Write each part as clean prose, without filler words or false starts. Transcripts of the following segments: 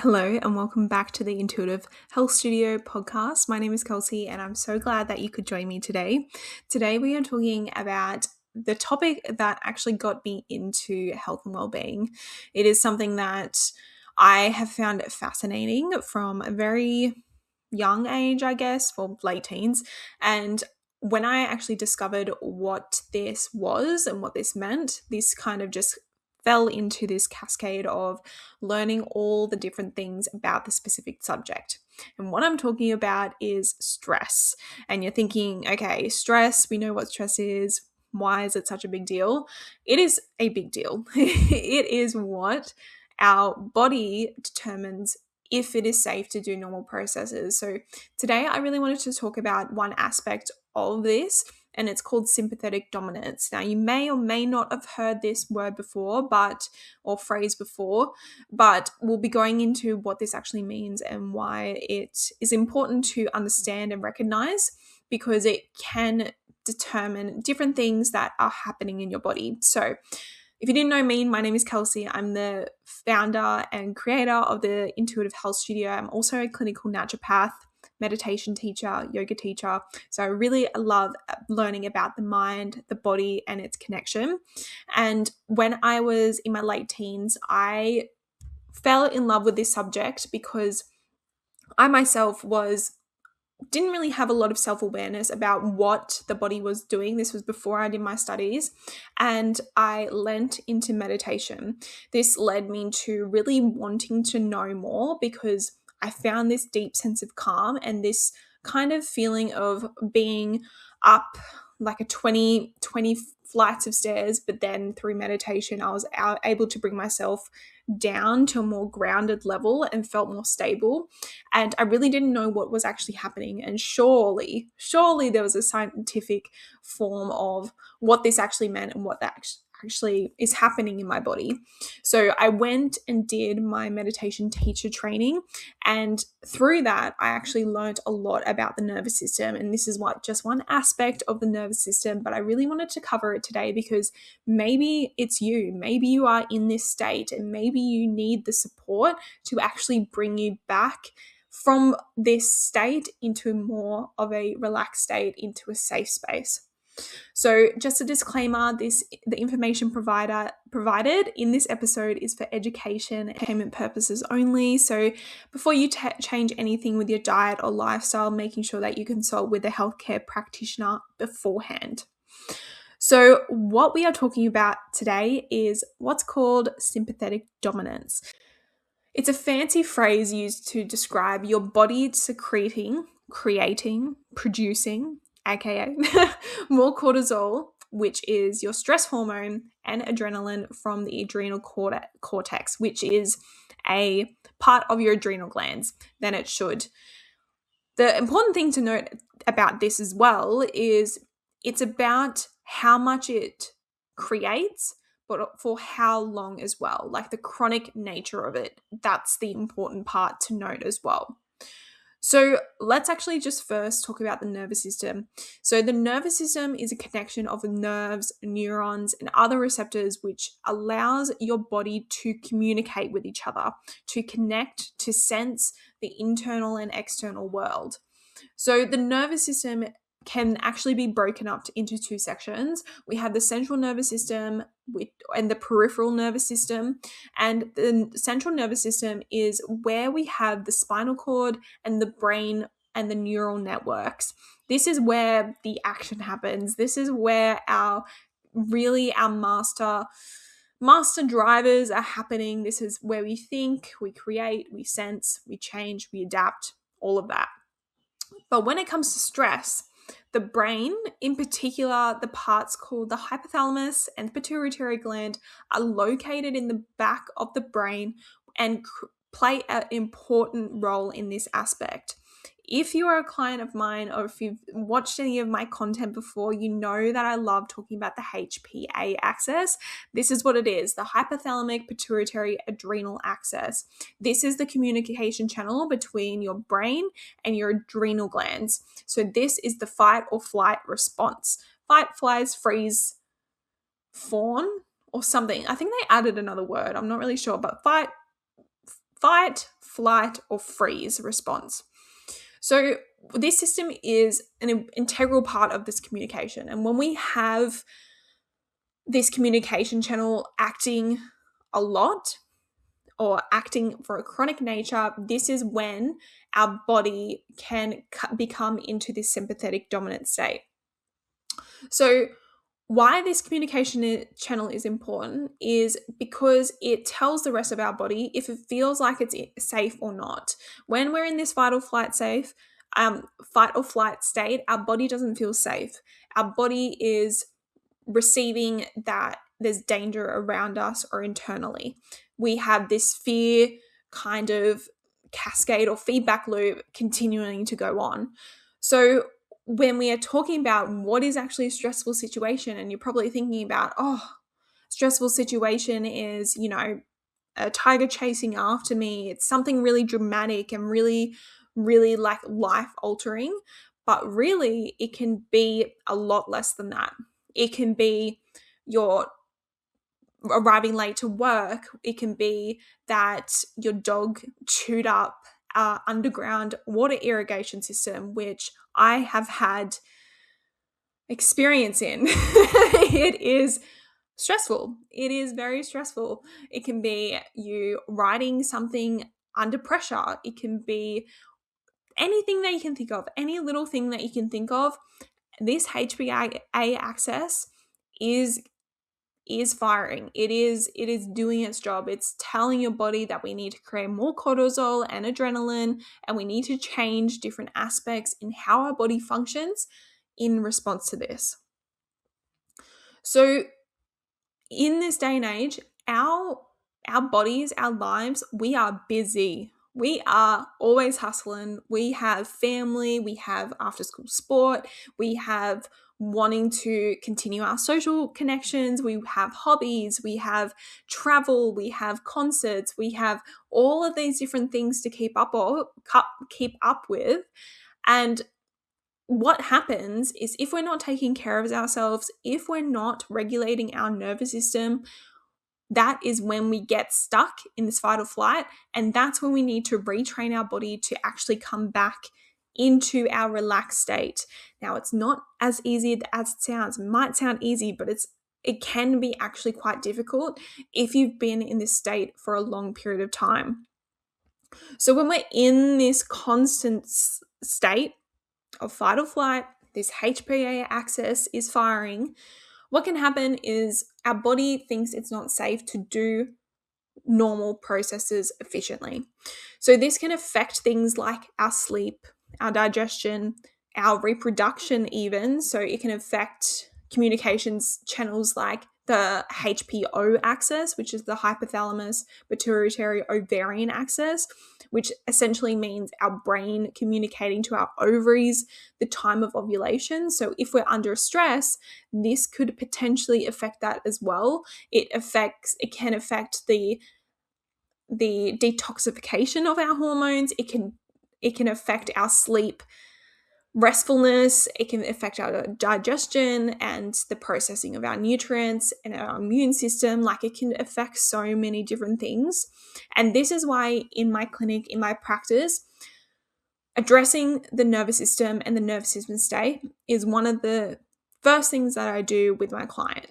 Hello and welcome back to the Intuitive Health Studio podcast. My name is Kelsey and I'm so glad that you could join me today. Today we are talking about the topic that actually got me into health and well-being. It is something that I have found fascinating from a very young age, I guess, or late teens. And when I actually discovered what this was and what this meant, this kind of just fell into this cascade of learning all the different things about the specific subject. And what I'm talking about is stress. And you're thinking, okay, stress, we know what stress is. Why is it such a big deal? It is a big deal. It is what our body determines if it is safe to do normal processes. So today I really wanted to talk about one aspect of this, and it's called sympathetic dominance. Now, you may or may not have heard this word before, or phrase before, but we'll be going into what this actually means and why it is important to understand and recognize, because it can determine different things that are happening in your body. So if you didn't know me, my name is Kelsey. I'm the founder and creator of the Intuitive Health Studio. I'm also a clinical naturopath, meditation teacher, yoga teacher. So I really love learning about the mind, the body, and its connection. And when I was in my late teens, I fell in love with this subject because I myself didn't really have a lot of self-awareness about what the body was doing. This was before I did my studies, and I lent into meditation. This led me to really wanting to know more because I found this deep sense of calm and this kind of feeling of being up like a 20 flights of stairs, but then through meditation, I was able to bring myself down to a more grounded level and felt more stable. And I really didn't know what was actually happening. And surely there was a scientific form of what this actually meant and what that actually is happening in my body. So I went and did my meditation teacher training, and through that I actually learned a lot about the nervous system. And this is just one aspect of the nervous system, but I really wanted to cover it today because maybe it's you, maybe you are in this state, and maybe you need the support to actually bring you back from this state into more of a relaxed state, into a safe space. So just a disclaimer, the information provided in this episode is for education and entertainment purposes only. So before you change anything with your diet or lifestyle, making sure that you consult with a healthcare practitioner beforehand. So what we are talking about today is what's called sympathetic dominance. It's a fancy phrase used to describe your body secreting, creating, producing, aka more cortisol, which is your stress hormone, and adrenaline from the adrenal cortex, which is a part of your adrenal glands, than it should. The important thing to note about this as well is it's about how much it creates, but for how long as well, like the chronic nature of it. That's the important part to note as well. So let's actually just first talk about the nervous system. So the nervous system is a connection of nerves, neurons, and other receptors which allows your body to communicate with each other, to connect, to sense the internal and external world. So the nervous system can actually be broken up into two sections. We have the central nervous system and the peripheral nervous system. And the central nervous system is where we have the spinal cord and the brain and the neural networks. This is where the action happens. This is where our master drivers are happening. This is where we think, we create, we sense, we change, we adapt, all of that. But when it comes to stress, the brain, in particular, the parts called the hypothalamus and pituitary gland, are located in the back of the brain and play an important role in this aspect. If you are a client of mine, or if you've watched any of my content before, you know that I love talking about the HPA axis. This is what it is, the hypothalamic pituitary adrenal axis. This is the communication channel between your brain and your adrenal glands. So this is the fight or flight response. Fight, flies, freeze, fawn, or something. I think they added another word. I'm not really sure, but fight, flight, or freeze response. So this system is an integral part of this communication. And when we have this communication channel acting a lot or acting for a chronic nature, this is when our body can become into this sympathetic dominant state. So why this communication channel is important is because it tells the rest of our body if it feels like it's safe or not. When we're in this fight or flight state, our body doesn't feel safe. Our body is receiving that there's danger around us or internally. We have this fear kind of cascade or feedback loop continuing to go on. So when we are talking about what is actually a stressful situation, and you're probably thinking about, stressful situation is, a tiger chasing after me. It's something really dramatic and really, really like life altering. But really, it can be a lot less than that. It can be your arriving late to work. It can be that your dog chewed up our underground water irrigation system, which I have had experience in. It is stressful. It is very stressful. It can be you writing something under pressure. It can be anything that you can think of, any little thing that you can think of. This HPA axis is firing. It is doing its job. It's telling your body that we need to create more cortisol and adrenaline, and we need to change different aspects in how our body functions in response to this. So in this day and age, our bodies, our lives, we are busy. We are always hustling. We have family, we have after school sport, we have wanting to continue our social connections, we have hobbies, we have travel, we have concerts, we have all of these different things to keep up with. And what happens is if we're not taking care of ourselves, if we're not regulating our nervous system, that is when we get stuck in this fight or flight, and that's when we need to retrain our body to actually come back into our relaxed state. Now, it's not as easy as it sounds. It might sound easy, but it can be actually quite difficult if you've been in this state for a long period of time. So when we're in this constant state of fight or flight, this HPA axis is firing, what can happen is our body thinks it's not safe to do normal processes efficiently. So this can affect things like our sleep, our digestion, our reproduction even. So it can affect communications channels like the HPO axis, which is the hypothalamus pituitary ovarian axis, which essentially means our brain communicating to our ovaries the time of ovulation. So if we're under stress, this could potentially affect that as well. It can affect the detoxification of our hormones. It can affect our sleep, restfulness. It can affect our digestion and the processing of our nutrients and our immune system. Like, it can affect so many different things. And this is why in my clinic, in my practice, addressing the nervous system and the nervous system state is one of the first things that I do with my client.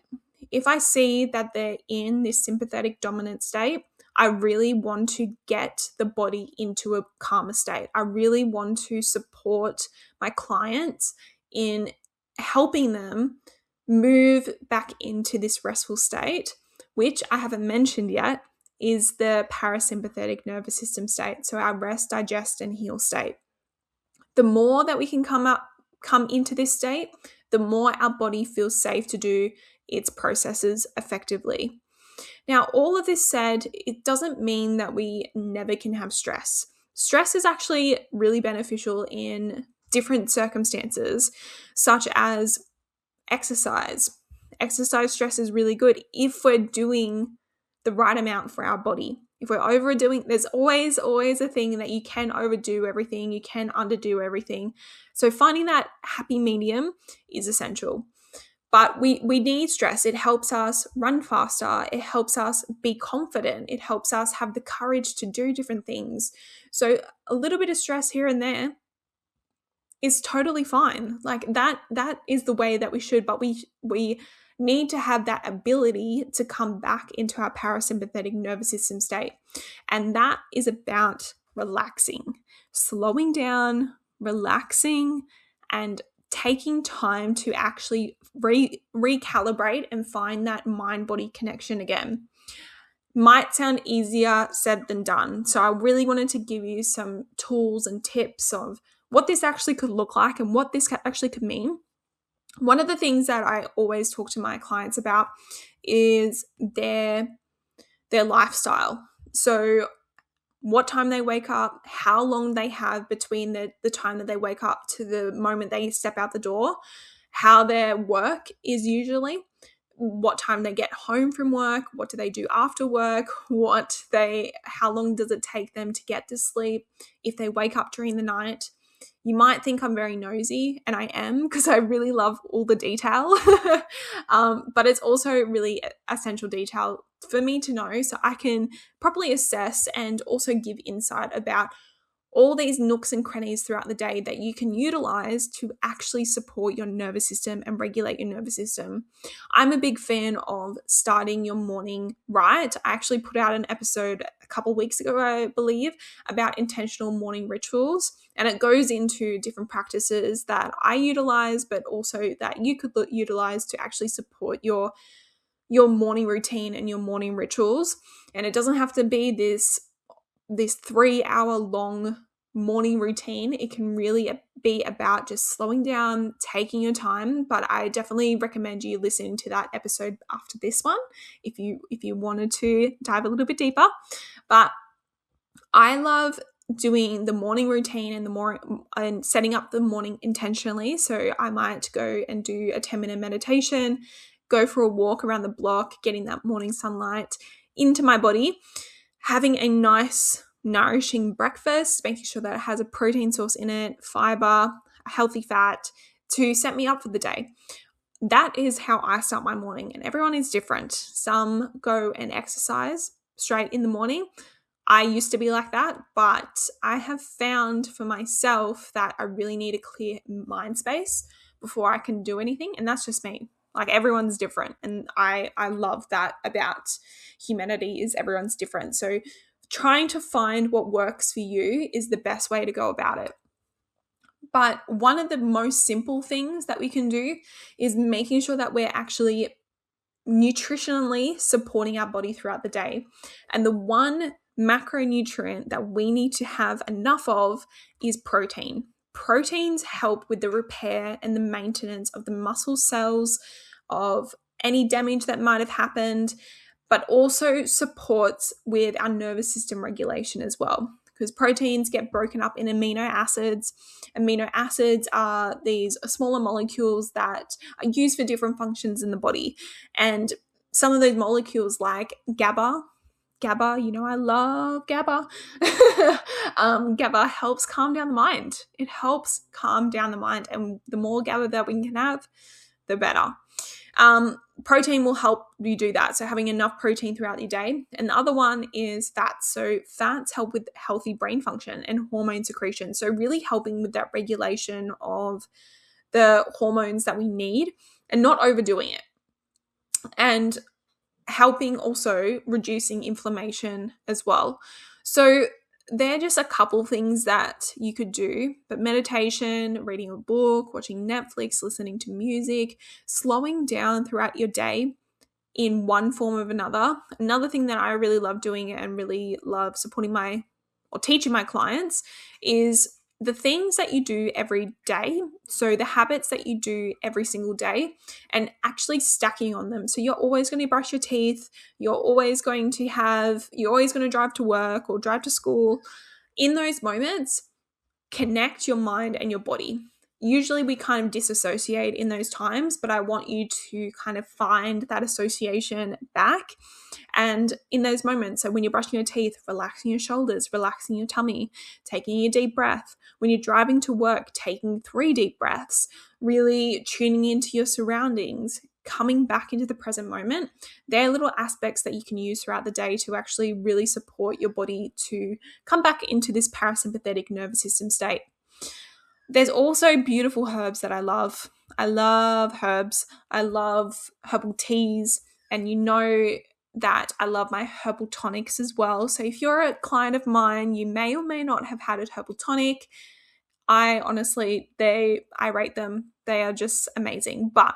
If I see that they're in this sympathetic dominant state, I really want to get the body into a calmer state. I really want to support my clients in helping them move back into this restful state, which I haven't mentioned yet is the parasympathetic nervous system state. So our rest, digest, and heal state. The more that we can come into this state, the more our body feels safe to do its processes effectively. Now, all of this said, it doesn't mean that we never can have stress. Stress is actually really beneficial in different circumstances, such as exercise. Exercise stress is really good if we're doing the right amount for our body. If we're overdoing, there's always a thing that you can overdo everything, you can underdo everything. So finding that happy medium is essential. But we need stress. It helps us run faster. It helps us be confident. It helps us have the courage to do different things. So a little bit of stress here and there is totally fine. Like that is the way that we should, but we need to have that ability to come back into our parasympathetic nervous system state. And that is about relaxing, slowing down, relaxing, and taking time to actually recalibrate and find that mind-body connection again. Might sound easier said than done. So I really wanted to give you some tools and tips of what this actually could look like and what this actually could mean. One of the things that I always talk to my clients about is their lifestyle. So what time they wake up, how long they have between the time that they wake up to the moment they step out the door, how their work is usually, what time they get home from work, what do they do after work, how long does it take them to get to sleep, if they wake up during the night. You might think I'm very nosy, and I am, because I really love all the detail. But it's also really essential detail for me to know so I can properly assess and also give insight about all these nooks and crannies throughout the day that you can utilize to actually support your nervous system and regulate your nervous system. I'm a big fan of starting your morning right. I actually put out an episode a couple weeks ago, I believe, about intentional morning rituals, and it goes into different practices that I utilize, but also that you could utilize to actually support your morning routine and your morning rituals. And it doesn't have to be this 3-hour long morning routine. It can really be about just slowing down, taking your time. But I definitely recommend you listening to that episode after this one if you wanted to dive a little bit deeper. But I love doing the morning routine and setting up the morning intentionally. So I might go and do a 10-minute meditation, go for a walk around the block, getting that morning sunlight into my body, having a nice nourishing breakfast, making sure that it has a protein source in it, fiber, a healthy fat to set me up for the day. That is how I start my morning, and everyone is different. Some go and exercise straight in the morning. I used to be like that, but I have found for myself that I really need a clear mind space before I can do anything, and that's just me. Like, everyone's different, and I love that about humanity is everyone's different. So trying to find what works for you is the best way to go about it. But one of the most simple things that we can do is making sure that we're actually nutritionally supporting our body throughout the day. And the one macronutrient that we need to have enough of is protein. Proteins help with the repair and the maintenance of the muscle cells, of any damage that might have happened, but also supports with our nervous system regulation as well, because proteins get broken up in amino acids. Amino acids are these smaller molecules that are used for different functions in the body. And some of those molecules, like GABA, you know I love GABA. GABA helps calm down the mind. It helps calm down the mind, and the more GABA that we can have, the better. Protein will help you do that. So having enough protein throughout your day. And the other one is fats. So fats help with healthy brain function and hormone secretion. So really helping with that regulation of the hormones that we need and not overdoing it. And helping also reducing inflammation as well. So they're just a couple things that you could do, but meditation, reading a book, watching Netflix, listening to music, slowing down throughout your day in one form or another. Another thing that I really love doing and really love supporting teaching my clients is the things that you do every day. So the habits that you do every single day and actually stacking on them. So you're always going to brush your teeth. You're always going to drive to work or drive to school. In those moments, connect your mind and your body. Usually we kind of disassociate in those times, but I want you to kind of find that association back. And in those moments, so when you're brushing your teeth, relaxing your shoulders, relaxing your tummy, taking a deep breath. When you're driving to work, taking 3 deep breaths, really tuning into your surroundings, coming back into the present moment. They're little aspects that you can use throughout the day to actually really support your body to come back into this parasympathetic nervous system state. There's also beautiful herbs that I love. I love herbs. I love herbal teas. And you know that I love my herbal tonics as well. So if you're a client of mine, you may or may not have had a herbal tonic. I rate them. They are just amazing. But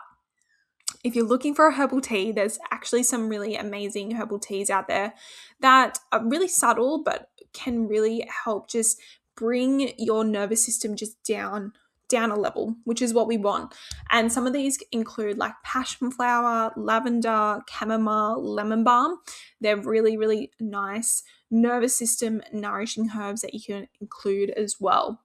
if you're looking for a herbal tea, there's actually some really amazing herbal teas out there that are really subtle, but can really help just bring your nervous system just down a level, which is what we want. And some of these include like passion flower, lavender, chamomile, lemon balm. They're really, really nice nervous system nourishing herbs that you can include as well.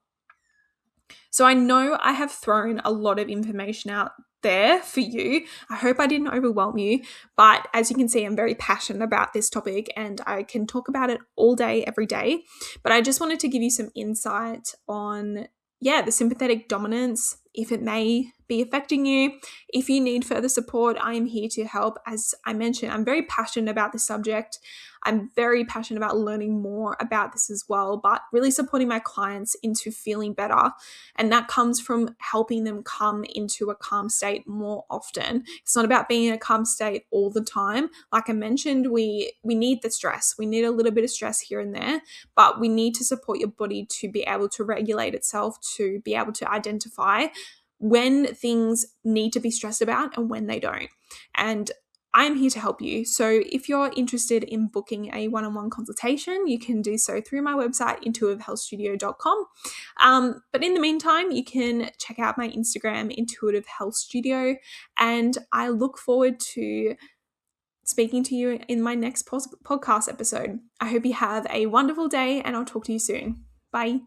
So I know I have thrown a lot of information out there for you. I hope I didn't overwhelm you, but as you can see, I'm very passionate about this topic and I can talk about it all day, every day. But I just wanted to give you some insight on, the sympathetic dominance, if it may be affecting you. If you need further support, I am here to help. As I mentioned, I'm very passionate about this subject. I'm very passionate about learning more about this as well, but really supporting my clients into feeling better. And that comes from helping them come into a calm state more often. It's not about being in a calm state all the time. Like I mentioned, we need the stress. We need a little bit of stress here and there, but we need to support your body to be able to regulate itself, to be able to identify when things need to be stressed about and when they don't. And I am here to help you. So if you're interested in booking a one-on-one consultation, you can do so through my website, intuitivehealthstudio.com. But in the meantime, you can check out my Instagram, Intuitive Health Studio, and I look forward to speaking to you in my next podcast episode. I hope you have a wonderful day, and I'll talk to you soon. Bye.